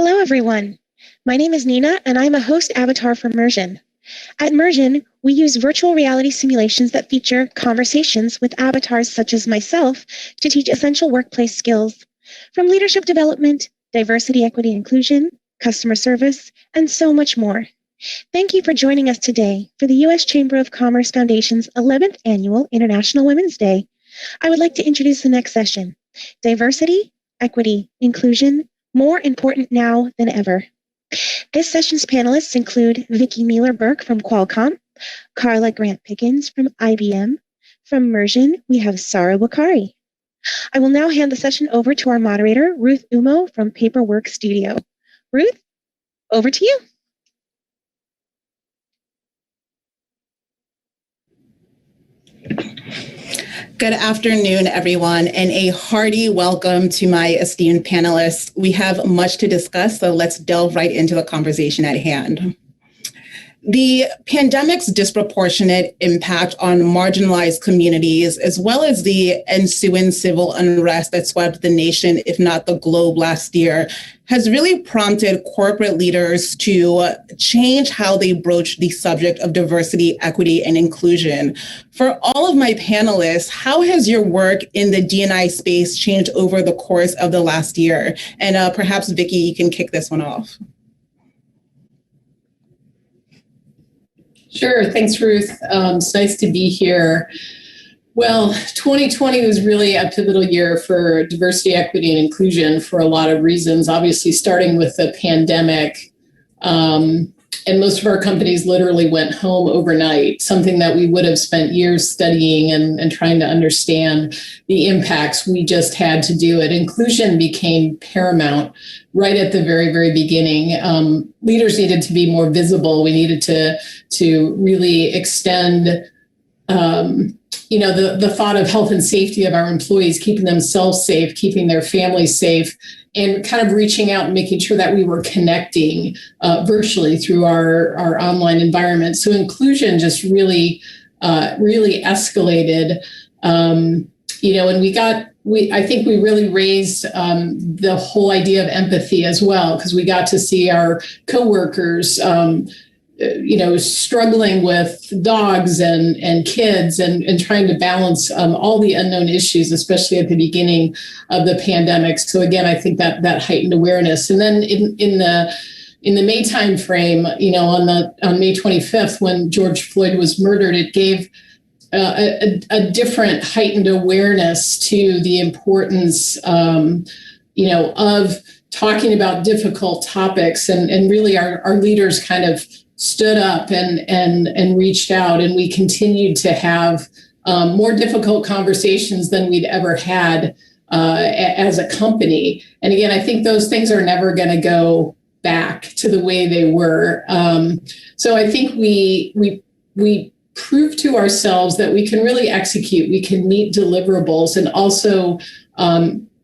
Hello, everyone. My name is Nina, and I'm a host avatar for Mursion. At Mursion, we use virtual reality simulations that feature conversations with avatars such as myself to teach essential workplace skills, from leadership development, diversity, equity, inclusion, customer service, and so much more. Thank you for joining us today for the U.S. Chamber of Commerce Foundation's 11th Annual International Women's Day. I would like to introduce the next session, Diversity, Equity, Inclusion, More Important Now Than Ever. This session's panelists include Vicki Mealer-Burke from Qualcomm, Carla Grant-Pickens from IBM. From Mursion, we have Sara Bokhari. I will now hand the session over to our moderator, Ruth Umoh from PaperWorkStudio. Ruth, over to you. Good afternoon, everyone, and a hearty welcome to my esteemed panelists. We have much to discuss, so let's delve right into the conversation at hand. The pandemic's disproportionate impact on marginalized communities, as well as the ensuing civil unrest that swept the nation, if not the globe last year, has really prompted corporate leaders to change how they broach the subject of diversity, equity, and inclusion. For all of my panelists, how has your work in the D&I space changed over the course of the last year? And perhaps, Vicki, you can kick this one off. Sure. Thanks, Ruth. It's nice to be here. Well, 2020 was really a pivotal year for diversity, equity, and inclusion for a lot of reasons, obviously starting with the pandemic. And most of our companies literally went home overnight, something that we would have spent years studying and trying to understand the impacts. We just had to do it. Inclusion became paramount right at the very, very beginning. Leaders needed to be more visible. We needed to really extend the thought of health and safety of our employees, keeping themselves safe, keeping their families safe, and kind of reaching out and making sure that we were connecting virtually through our online environment. So inclusion just really escalated. And I think we really raised the whole idea of empathy as well, because we got to see our coworkers struggling with dogs and kids and trying to balance all the unknown issues, especially at the beginning of the pandemic. So again, I think that heightened awareness. And then in the May time frame, on May 25th, when George Floyd was murdered, it gave a different heightened awareness to the importance, of talking about difficult topics, and really our leaders kind of stood up and reached out, and we continued to have more difficult conversations than we'd ever had as a company. And again, I think those things are never going to go back to the way they were. So I think we proved to ourselves that we can really execute, we can meet deliverables, and also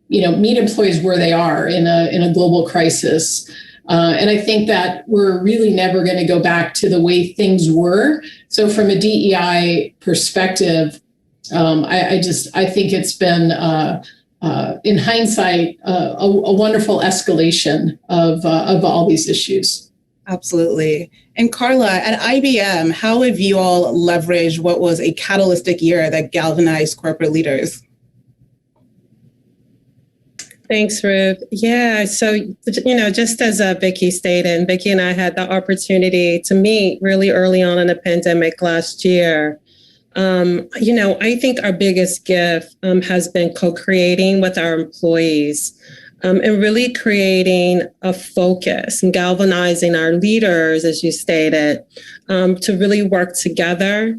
meet employees where they are in a global crisis. And I think that we're really never going to go back to the way things were. So from a DEI perspective, I think it's been, in hindsight, a wonderful escalation of all these issues. Absolutely. And Carla, at IBM, how have you all leveraged what was a catalytic year that galvanized corporate leaders? Thanks, Ruth. Yeah, so, just as Vicki stated, Vicki and I had the opportunity to meet really early on in the pandemic last year. I think our biggest gift has been co-creating with our employees and really creating a focus and galvanizing our leaders, as you stated, to really work together,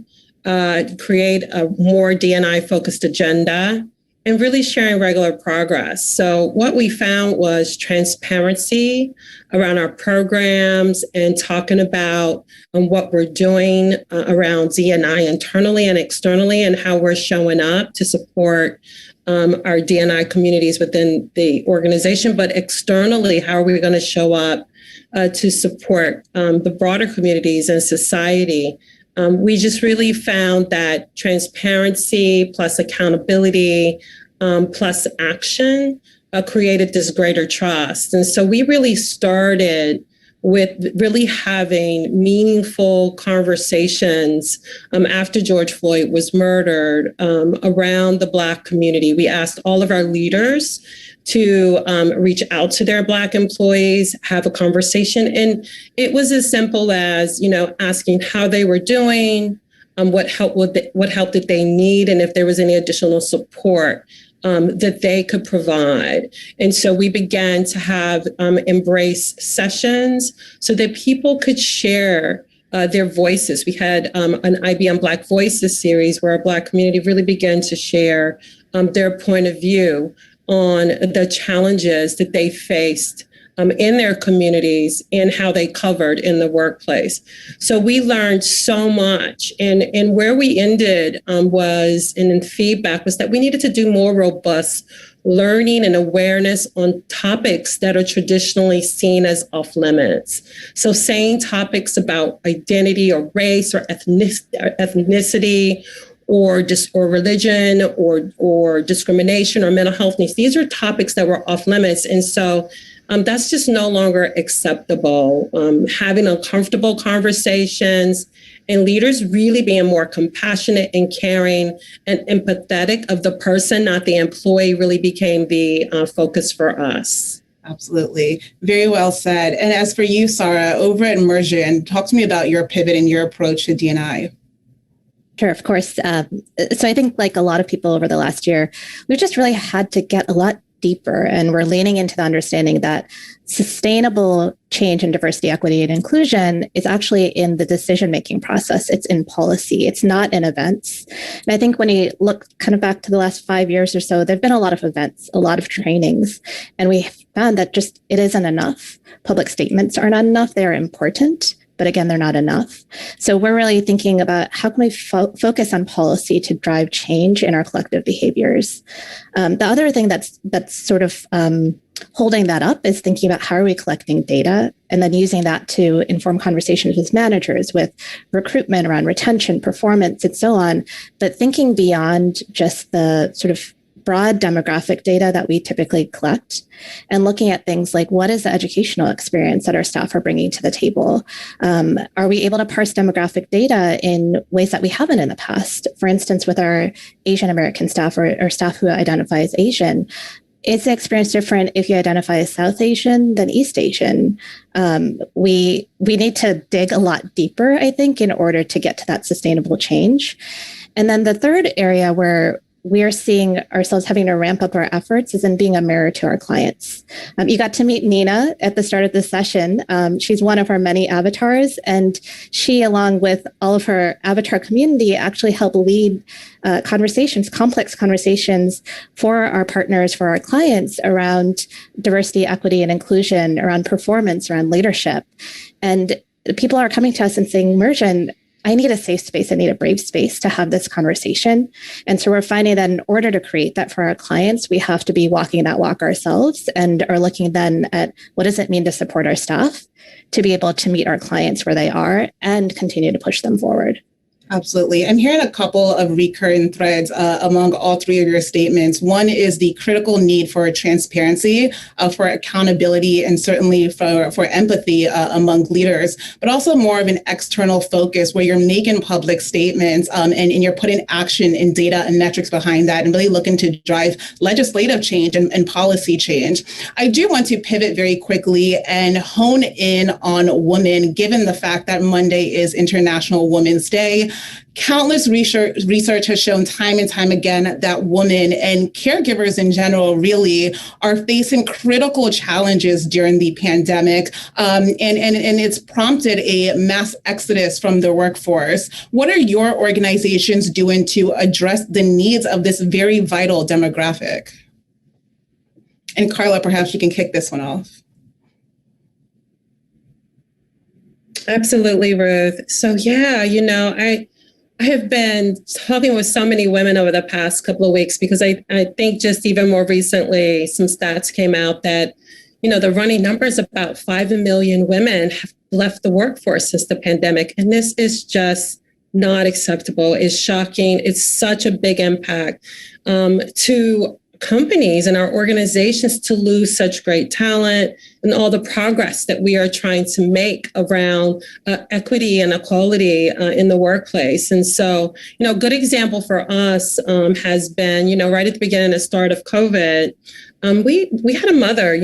create a more D&I focused agenda, and really sharing regular progress. So what we found was transparency around our programs and talking about what we're doing around D&I internally and externally, and how we're showing up to support our D&I communities within the organization, but externally, how are we going to show up to support the broader communities and society. We just really found that transparency plus accountability plus action created this greater trust. And so we really started with really having meaningful conversations after George Floyd was murdered around the Black community. We asked all of our leaders to reach out to their Black employees, have a conversation. And it was as simple as, asking how they were doing, what help did they need, and if there was any additional support that they could provide. And so we began to have embrace sessions so that people could share their voices. We had an IBM Black Voices series where our Black community really began to share their point of view on the challenges that they faced in their communities and how they covered in the workplace. So we learned so much. And where we ended was, and in feedback, was that we needed to do more robust learning and awareness on topics that are traditionally seen as off limits. So saying topics about identity or race or ethnicity or religion or discrimination or mental health needs, these are topics that were off limits. And so that's just no longer acceptable. Having uncomfortable conversations and leaders really being more compassionate and caring and empathetic of the person, not the employee, really became the focus for us. Absolutely. Very well said. And as for you, Sara, over at Mursion, talk to me about your pivot and your approach to D&I. Sure, of course. So I think like a lot of people over the last year, we've just really had to get a lot deeper, and we're leaning into the understanding that sustainable change in diversity, equity, and inclusion is actually in the decision-making process. It's in policy. It's not in events. And I think when you look kind of back to the last 5 years or so, there've been a lot of events, a lot of trainings, and we found that just it isn't enough. Public statements are not enough. They are important, but again, they're not enough. So we're really thinking about how can we focus on policy to drive change in our collective behaviors. The other thing that's sort of holding that up is thinking about how are we collecting data and then using that to inform conversations with managers, with recruitment around retention, performance, and so on. But thinking beyond just the sort of broad demographic data that we typically collect and looking at things like what is the educational experience that our staff are bringing to the table? Are we able to parse demographic data in ways that we haven't in the past? For instance, with our Asian American staff or staff who identify as Asian, is the experience different if you identify as South Asian than East Asian? We need to dig a lot deeper, I think, in order to get to that sustainable change. And then the third area where we are seeing ourselves having to ramp up our efforts is in being a mirror to our clients. You got to meet Nina at the start of this session. She's one of our many avatars, and she, along with all of her avatar community, actually help lead conversations, complex conversations for our partners, for our clients around diversity, equity, and inclusion, around performance, around leadership. And people are coming to us and saying, Mursion, I need a safe space. I need a brave space to have this conversation. And so we're finding that in order to create that for our clients, we have to be walking that walk ourselves and are looking then at what does it mean to support our staff to be able to meet our clients where they are and continue to push them forward. Absolutely. I'm hearing a couple of recurring threads among all three of your statements. One is the critical need for transparency, for accountability, and certainly for empathy among leaders, but also more of an external focus where you're making public statements and you're putting action and data and metrics behind that and really looking to drive legislative change and policy change. I do want to pivot very quickly and hone in on women, given the fact that Monday is International Women's Day. Countless research has shown time and time again that women and caregivers in general really are facing critical challenges during the pandemic, and it's prompted a mass exodus from the workforce. What are your organizations doing to address the needs of this very vital demographic? And Carla, perhaps you can kick this one off. Absolutely, Ruth. So yeah, I have been talking with so many women over the past couple of weeks because I think just even more recently, some stats came out that, the running numbers about 5 million women have left the workforce since the pandemic. And this is just not acceptable. It's shocking. It's such a big impact to companies and our organizations to lose such great talent and all the progress that we are trying to make around equity and equality in the workplace. And so, a good example for us has been, right at the beginning, the start of COVID, we had a mother,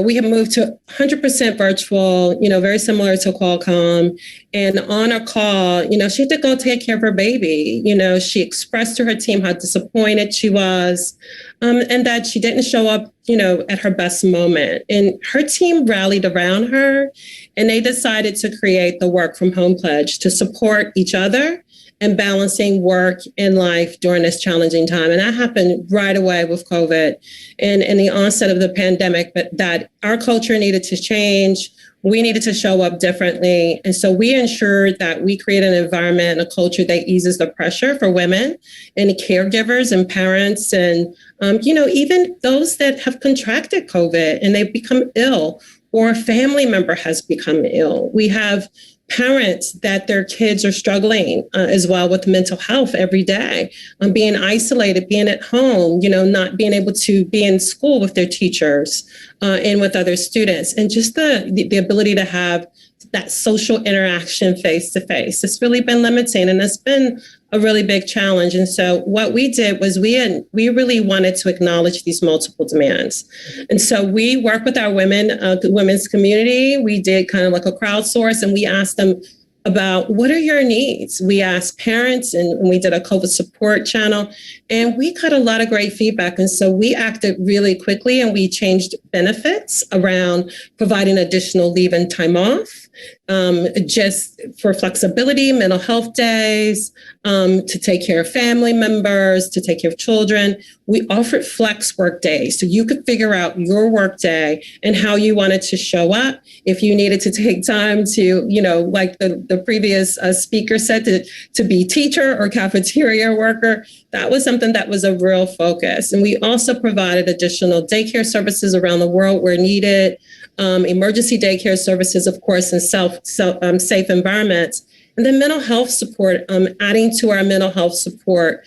we have moved to 100% virtual, very similar to Qualcomm. And on a call, she had to go take care of her baby. She expressed to her team how disappointed she was and that she didn't show up, at her best moment. And her team rallied around her and they decided to create the Work from Home Pledge to support each other and balancing work and life during this challenging time. And that happened right away with COVID and the onset of the pandemic, but that our culture needed to change. We needed to show up differently. And so we ensured that we create an environment and a culture that eases the pressure for women and caregivers and parents and, even those that have contracted COVID and they've become ill or a family member has become ill. We have parents that their kids are struggling as well with mental health every day, being isolated, being at home, not being able to be in school with their teachers and with other students, and just the ability to have that social interaction face to face. It's really been limiting, and it's been a really big challenge. And so what we did was we really wanted to acknowledge these multiple demands. And so we worked with our women's community. We did kind of like a crowdsource, and we asked them about what are your needs? We asked parents, and we did a COVID support channel, and we got a lot of great feedback. And so we acted really quickly, and we changed benefits around providing additional leave and time off, just for flexibility, mental health days, to take care of family members, to take care of children. We offered flex work days, so you could figure out your work day and how you wanted to show up. If you needed to take time to, like the previous speaker said, to be teacher or cafeteria worker, that was something that was a real focus. And we also provided additional daycare services around the world where needed, emergency daycare services, of course, in safe environments. And then mental health support, adding to our mental health support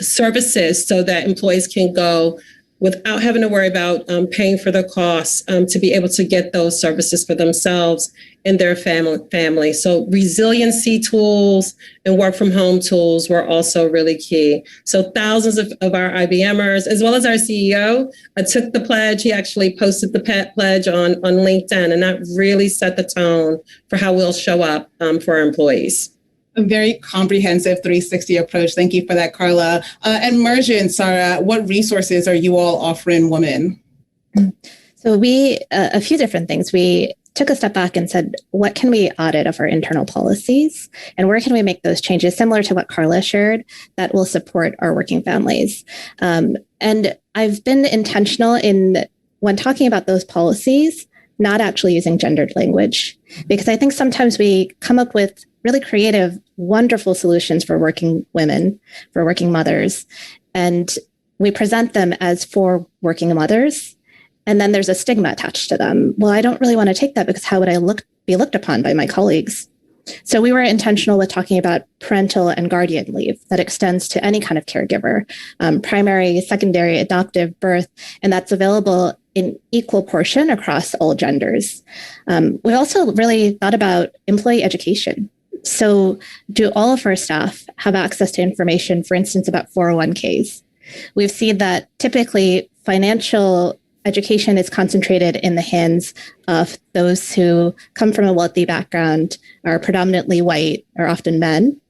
services so that employees can go without having to worry about paying for the costs to be able to get those services for themselves and their family. So resiliency tools and work from home tools were also really key. So thousands of our IBMers, as well as our CEO, took the pledge. He actually posted the pledge on LinkedIn, and that really set the tone for how we'll show up for our employees. A very comprehensive 360 approach. Thank you for that, Carla. And Mursion, Sara, what resources are you all offering women? So a few different things. We took a step back and said, what can we audit of our internal policies? And where can we make those changes, similar to what Carla shared, that will support our working families? And I've been intentional when talking about those policies, not actually using gendered language, because I think sometimes we come up with really creative, wonderful solutions for working women, for working mothers, and we present them as for working mothers, and then there's a stigma attached to them. Well, I don't really want to take that because how would I be looked upon by my colleagues? So we were intentional with talking about parental and guardian leave that extends to any kind of caregiver, primary, secondary, adoptive, birth, and that's available in equal portion across all genders. We also really thought about employee education. So do all of our staff have access to information, for instance, about 401ks? We've seen that typically financial education is concentrated in the hands of those who come from a wealthy background, are predominantly white, are often men.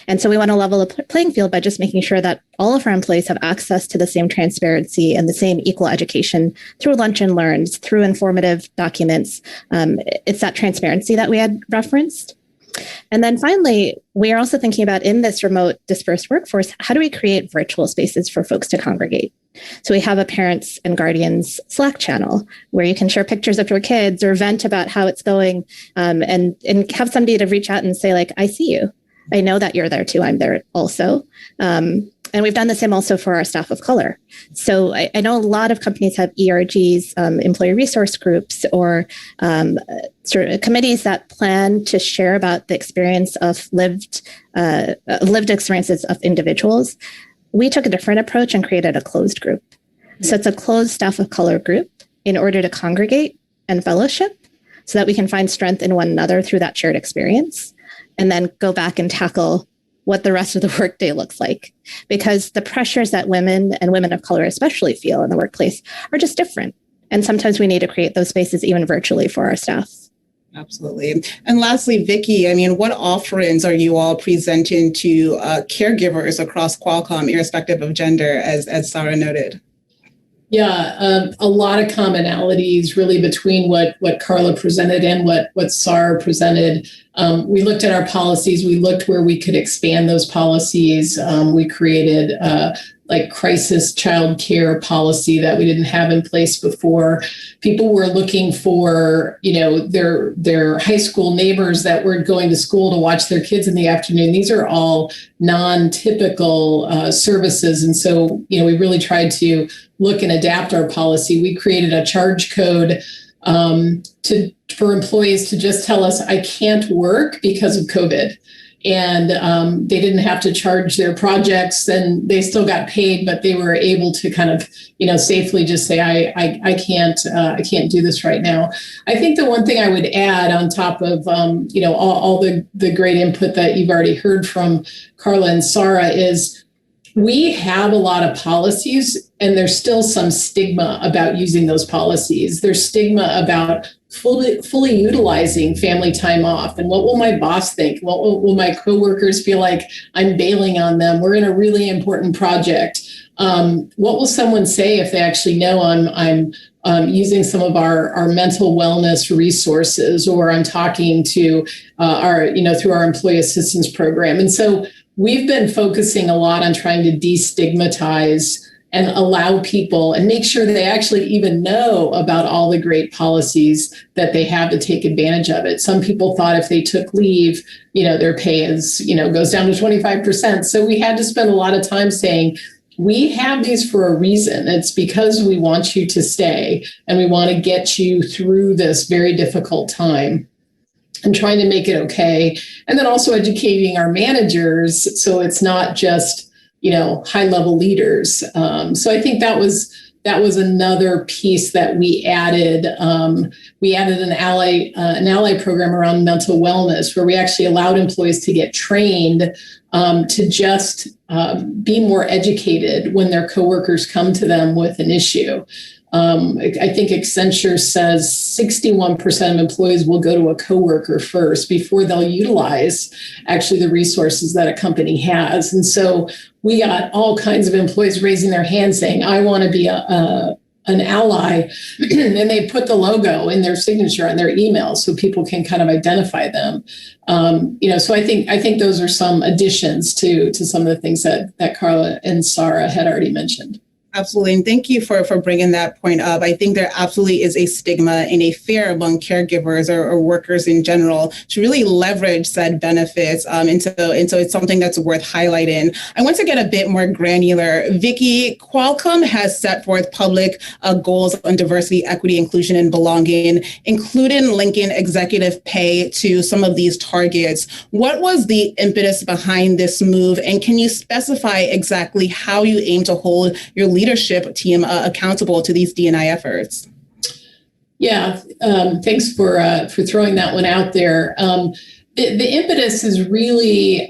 And so we want to level the playing field by just making sure that all of our employees have access to the same transparency and the same equal education through lunch and learns, through informative documents. It's that transparency that we had referenced. And then finally, we are also thinking about in this remote dispersed workforce, how do we create virtual spaces for folks to congregate? So we have a parents and guardians Slack channel where you can share pictures of your kids or vent about how it's going, and have somebody to reach out and say, like, I see you. I know that you're there too. I'm there also. And we've done the same also for our staff of color. So I know a lot of companies have ERGs, employee resource groups, or sort of committees that plan to share about the experience of lived experiences of individuals. we took a different approach and created a closed group. So it's a closed staff of color group in order to congregate and fellowship so that we can find strength in one another through that shared experience, and then go back and tackle what the rest of the workday looks like. Because the pressures that women and women of color especially feel in the workplace are just different. And sometimes we need to create those spaces even virtually for our staff. Absolutely. And lastly, Vicki, I mean, what offerings are you all presenting to caregivers across Qualcomm, irrespective of gender, as Sara noted? Yeah, a lot of commonalities really between what Carla presented and what Sara presented. We looked at our policies. We looked where we could expand those policies. We created like crisis child care policy that we didn't have in place before. People were looking for, their high school neighbors that were going to school to watch their kids in the afternoon. These are all non-typical services. And so, we really tried to look and adapt our policy. We created a charge code for employees to just tell us, I can't work because of COVID. And they didn't have to charge their projects, and they still got paid, but they were able to kind of, safely just say, I can't do this right now. I think the one thing I would add on top of, all the great input that you've already heard from Carla and Sara is we have a lot of policies, and there's still some stigma about using those policies. There's stigma about fully utilizing family time off. And what will my boss think? What will my coworkers feel like I'm bailing on them? We're in a really important project. What will someone say if they actually know I'm using some of our mental wellness resources, or I'm talking to through our employee assistance program? And so we've been focusing a lot on trying to destigmatize and allow people and make sure they actually even know about all the great policies that they have to take advantage of it. Some people thought if they took leave, their pay goes down to 25%. So we had to spend a lot of time saying, we have these for a reason. It's because we want you to stay, and we want to get you through this very difficult time, and trying to make it okay. And then also educating our managers so it's not just high-level leaders. So I think that was another piece that we added. We added an ally program around mental wellness, where we actually allowed employees to get trained to just be more educated when their coworkers come to them with an issue. I think Accenture says 61% of employees will go to a coworker first before they'll utilize actually the resources that a company has. And so we got all kinds of employees raising their hands saying, I want to be an ally. And they put the logo in their signature on their email so people can kind of identify them. So I think those are some additions to some of the things that Carla and Sara had already mentioned. Absolutely. And thank you for bringing that point up. I think there absolutely is a stigma and a fear among caregivers or workers in general to really leverage said benefits. And so it's something that's worth highlighting. I want to get a bit more granular. Vicki, Qualcomm has set forth public goals on diversity, equity, inclusion, and belonging, including linking executive pay to some of these targets. What was the impetus behind this move? And can you specify exactly how you aim to hold your leadership team accountable to these D&I efforts? Yeah, thanks for throwing that one out there. The impetus is really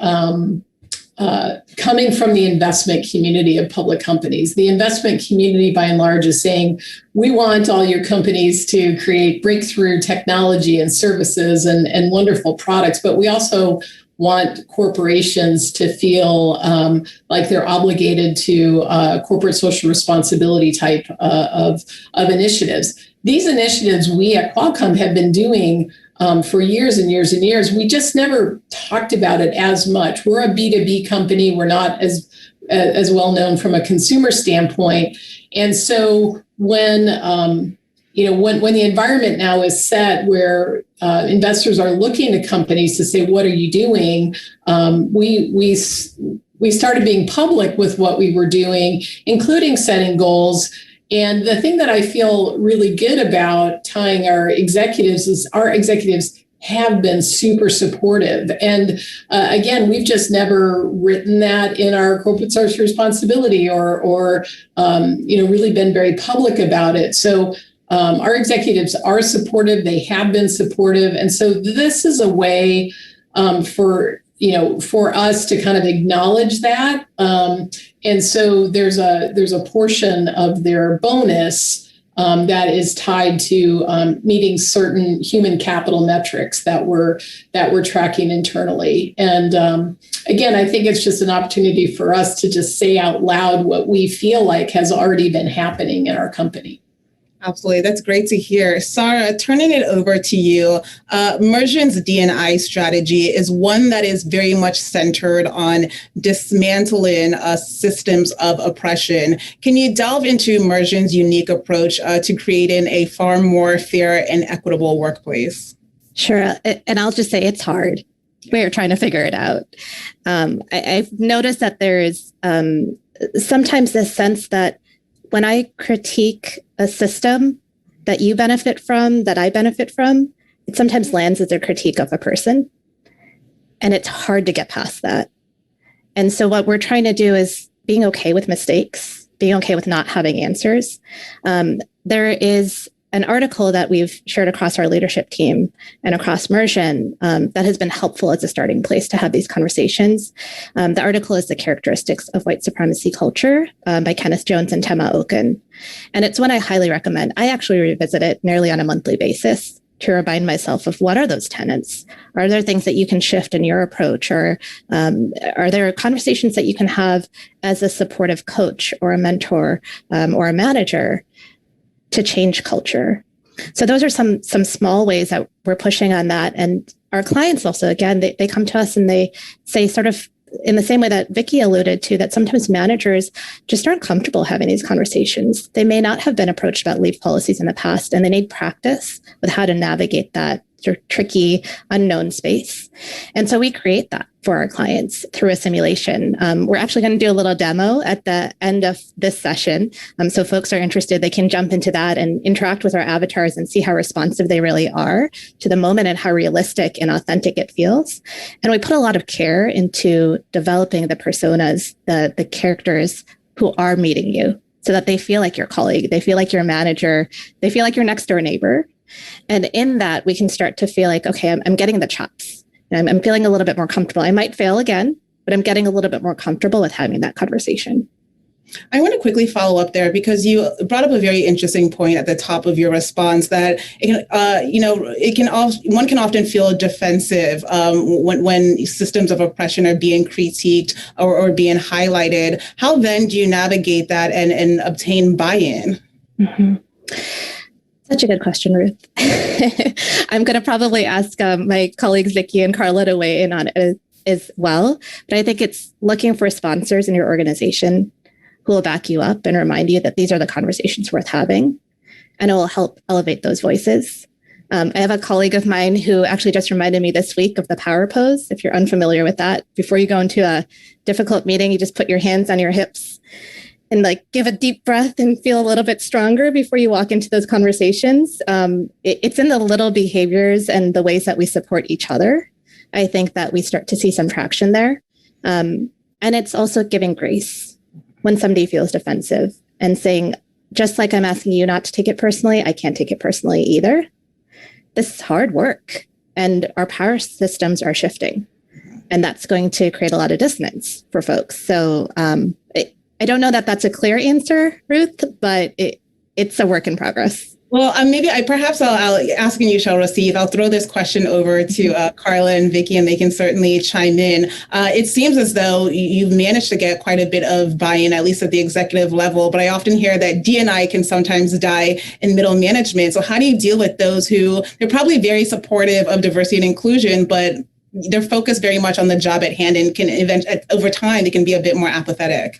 coming from the investment community of public companies. The investment community, by and large, is saying, we want all your companies to create breakthrough technology and services and wonderful products, but we also want corporations to feel like they're obligated to corporate social responsibility type of initiatives. These initiatives we at Qualcomm have been doing for years and years and years. We just never talked about it as much. We're a B2B company. We're not as well known from a consumer standpoint. And so when the environment now is set where investors are looking to companies to say, what are you doing? We started being public with what we were doing, including setting goals. And the thing that I feel really good about tying our executives is our executives have been super supportive. And again, we've just never written that in our corporate social responsibility or really been very public about it. So our executives are supportive. They have been supportive. And so this is a way for us to kind of acknowledge that. And so there's a portion of their bonus that is tied to meeting certain human capital metrics that we're tracking internally. And again, I think it's just an opportunity for us to just say out loud what we feel like has already been happening in our company. Absolutely. That's great to hear. Sara, turning it over to you, Mursion's D&I strategy is one that is very much centered on dismantling systems of oppression. Can you delve into Mursion's unique approach to creating a far more fair and equitable workplace? Sure. And I'll just say it's hard. We're trying to figure it out. I've noticed that there is sometimes this sense that when I critique a system that you benefit from, that I benefit from, it sometimes lands as a critique of a person. And it's hard to get past that. And so what we're trying to do is being okay with mistakes, being okay with not having answers. There is an article that we've shared across our leadership team and across Mursion that has been helpful as a starting place to have these conversations. The article is The Characteristics of White Supremacy Culture by Kenneth Jones and Tema Okun. And it's one I highly recommend. I actually revisit it nearly on a monthly basis to remind myself of what are those tenets? Are there things that you can shift in your approach? Or are there conversations that you can have as a supportive coach or a mentor or a manager to change culture? So those are some small ways that we're pushing on that. And our clients also, again, they come to us and they say sort of in the same way that Vicki alluded to, that sometimes managers just aren't comfortable having these conversations. They may not have been approached about leave policies in the past, and they need practice with how to navigate that sort of tricky, unknown space. And so we create that for our clients through a simulation. We're actually going to do a little demo at the end of this session. So folks are interested, they can jump into that and interact with our avatars and see how responsive they really are to the moment and how realistic and authentic it feels. And we put a lot of care into developing the personas, the characters who are meeting you, so that they feel like your colleague, they feel like your manager, they feel like your next door neighbor. And in that, we can start to feel like, okay, I'm getting the chops. I'm feeling a little bit more comfortable. I might fail again, but I'm getting a little bit more comfortable with having that conversation. I want to quickly follow up there because you brought up a very interesting point at the top of your response that one can often feel defensive when systems of oppression are being critiqued or being highlighted. How then do you navigate that and obtain buy-in? Mm-hmm. Such a good question, Ruth. I'm going to probably ask my colleagues Vicki and Carla to weigh in on it as well. But I think it's looking for sponsors in your organization who will back you up and remind you that these are the conversations worth having, and it will help elevate those voices. I have a colleague of mine who actually just reminded me this week of the power pose. If you're unfamiliar with that, before you go into a difficult meeting, you just put your hands on your hips and give a deep breath and feel a little bit stronger before you walk into those conversations. It's in the little behaviors and the ways that we support each other. I think that we start to see some traction there. And it's also giving grace when somebody feels defensive and saying, just like I'm asking you not to take it personally, I can't take it personally either. This is hard work and our power systems are shifting. And that's going to create a lot of dissonance for folks. So I don't know that that's a clear answer, Ruth, but it's a work in progress. Well, I'll asking you shall receive. I'll throw this question over to Carla and Vicki, and they can certainly chime in. It seems as though you've managed to get quite a bit of buy-in, at least at the executive level, but I often hear that D&I can sometimes die in middle management. So how do you deal with those who they're probably very supportive of diversity and inclusion, but they're focused very much on the job at hand and over time, they can be a bit more apathetic?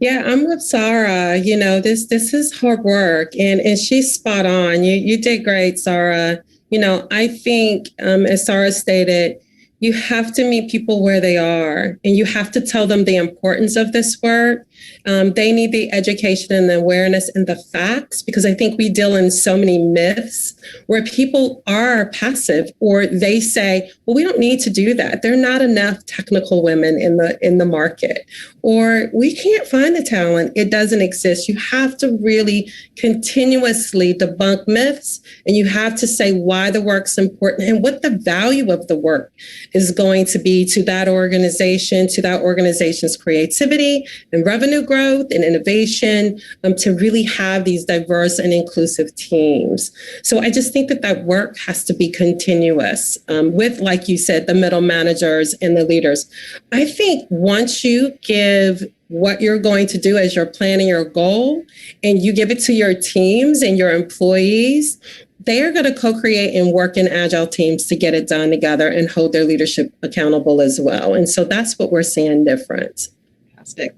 Yeah, I'm with Sara. This is hard work, and she's spot on. You did great, Sara. I think, as Sara stated, you have to meet people where they are, and you have to tell them the importance of this work. They need the education and the awareness and the facts, because I think we deal in so many myths where people are passive, or they say, well, we don't need to do that. There are not enough technical women in the market, or we can't find the talent. It doesn't exist. You have to really continuously debunk myths, and you have to say why the work's important and what the value of the work is going to be to that organization, to that organization's creativity and revenue growth and innovation, to really have these diverse and inclusive teams. So I just think that work has to be continuous with, like you said, the middle managers and the leaders. I think once you give what you're going to do as your plan and your goal, and you give it to your teams and your employees, they are going to co-create and work in agile teams to get it done together and hold their leadership accountable as well. And so that's what we're seeing different.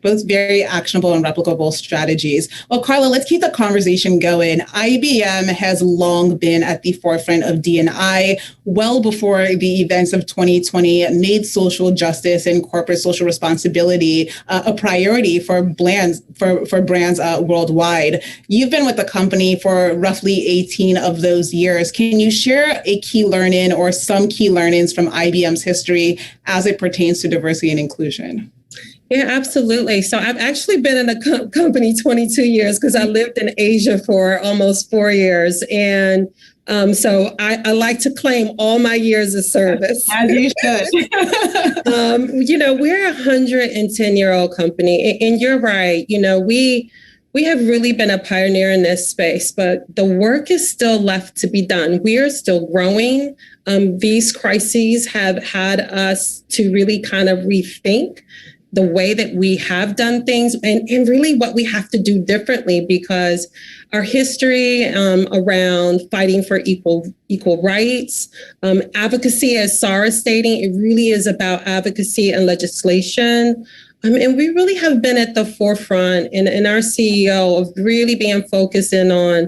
Both very actionable and replicable strategies. Well, Carla, let's keep the conversation going. IBM has long been at the forefront of D&I. Well before the events of 2020 made social justice and corporate social responsibility a priority for brands worldwide. You've been with the company for roughly 18 of those years. Can you share a key learning or some key learnings from IBM's history as it pertains to diversity and inclusion? Yeah, absolutely. So I've actually been in the company 22 years because I lived in Asia for almost 4 years. And so I like to claim all my years of service. As you should. We're a 110-year-old company. And you're right. We have really been a pioneer in this space, but the work is still left to be done. We are still growing. These crises have had us to really kind of rethink the way that we have done things and really what we have to do differently, because our history around fighting for equal rights, advocacy, as Sara is stating, it really is about advocacy and legislation. And we really have been at the forefront and our CEO of really being focused in on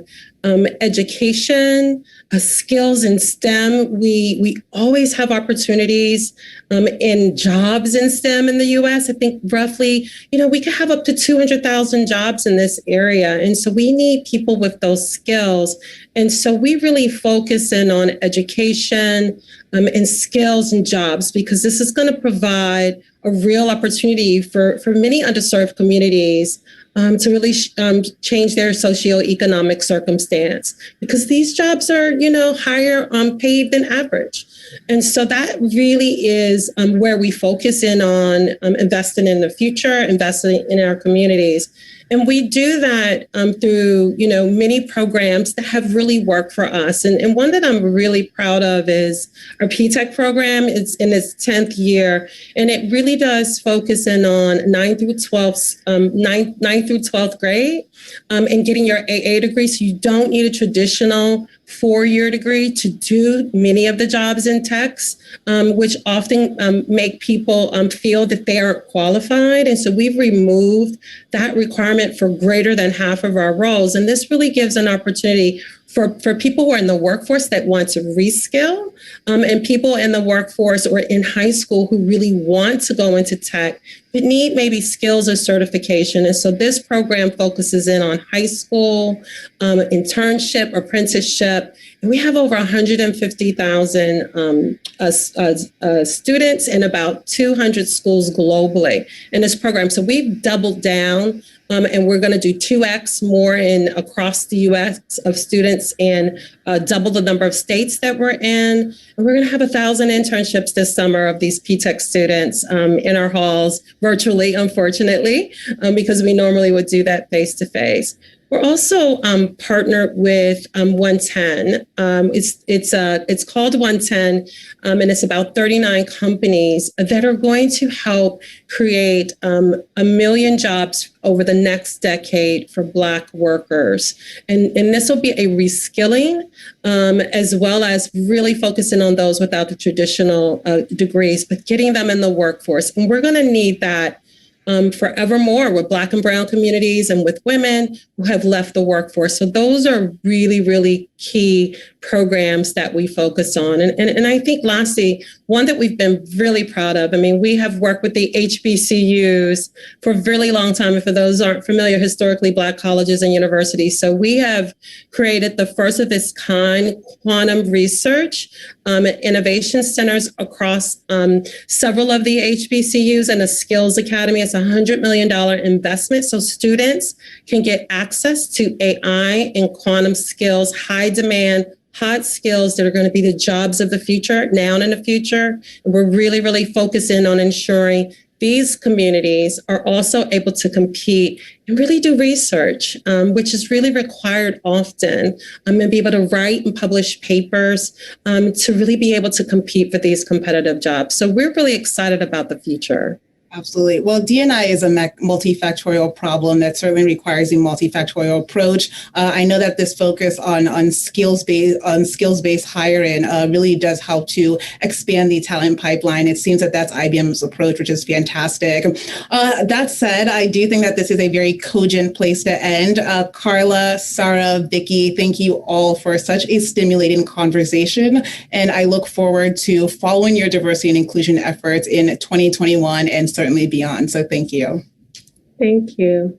education, skills in STEM. We always have opportunities in jobs in STEM in the U.S. I think roughly, we could have up to 200,000 jobs in this area. And so we need people with those skills. And so we really focus in on education and skills and jobs, because this is going to provide a real opportunity for many underserved communities to really change their socioeconomic circumstance, because these jobs are, higher paid than average. And so that really is where we focus in on investing in the future, investing in our communities. And we do that through, many programs that have really worked for us. And one that I'm really proud of is our PTech program. It's in its 10th year, and it really does focus in on 9th through 12th grade and getting your AA degree. So you don't need a traditional 4-year degree to do many of the jobs in techs, which often make people feel that they aren't qualified. And so we've removed that requirement for greater than half of our roles. And this really gives an opportunity for people who are in the workforce that want to reskill, and people in the workforce or in high school who really want to go into tech but need maybe skills or certification. And so this program focuses in on high school, internship, apprenticeship, and we have over 150,000 students in about 200 schools globally in this program. So we've doubled down. And we're going to do 2x more across the U.S. of students and double the number of states that we're in. And we're going to have 1,000 internships this summer of these PTech students in our halls virtually, unfortunately, because we normally would do that face to face. We're also partnered with 110. It's called 110, and it's about 39 companies that are going to help create 1 million jobs over the next decade for Black workers. And this will be a reskilling, as well as really focusing on those without the traditional degrees, but getting them in the workforce. And we're going to need that forevermore with Black and brown communities and with women who have left the workforce. So those are really, really key programs that we focus on. And I think lastly, one that we've been really proud of, I mean, we have worked with the HBCUs for a really long time. And for those who aren't familiar, historically Black colleges and universities. So we have created the first of its kind quantum research and innovation centers across several of the HBCUs and a skills academy. It's a $100 million investment. So students can get access to AI and quantum skills, high demand, hot skills that are going to be the jobs of the future, now and in the future. And we're really, really focusing on ensuring these communities are also able to compete and really do research, which is really required often, and be able to write and publish papers to really be able to compete for these competitive jobs. So we're really excited about the future. Absolutely. Well, D&I is a multifactorial problem that certainly requires a multifactorial approach. I know that this focus on skills-based hiring really does help to expand the talent pipeline. It seems that that's IBM's approach, which is fantastic. That said, I do think that this is a very cogent place to end. Carla, Sara, Vicki, thank you all for such a stimulating conversation. And I look forward to following your diversity and inclusion efforts in 2021 and certainly beyond. So thank you. Thank you.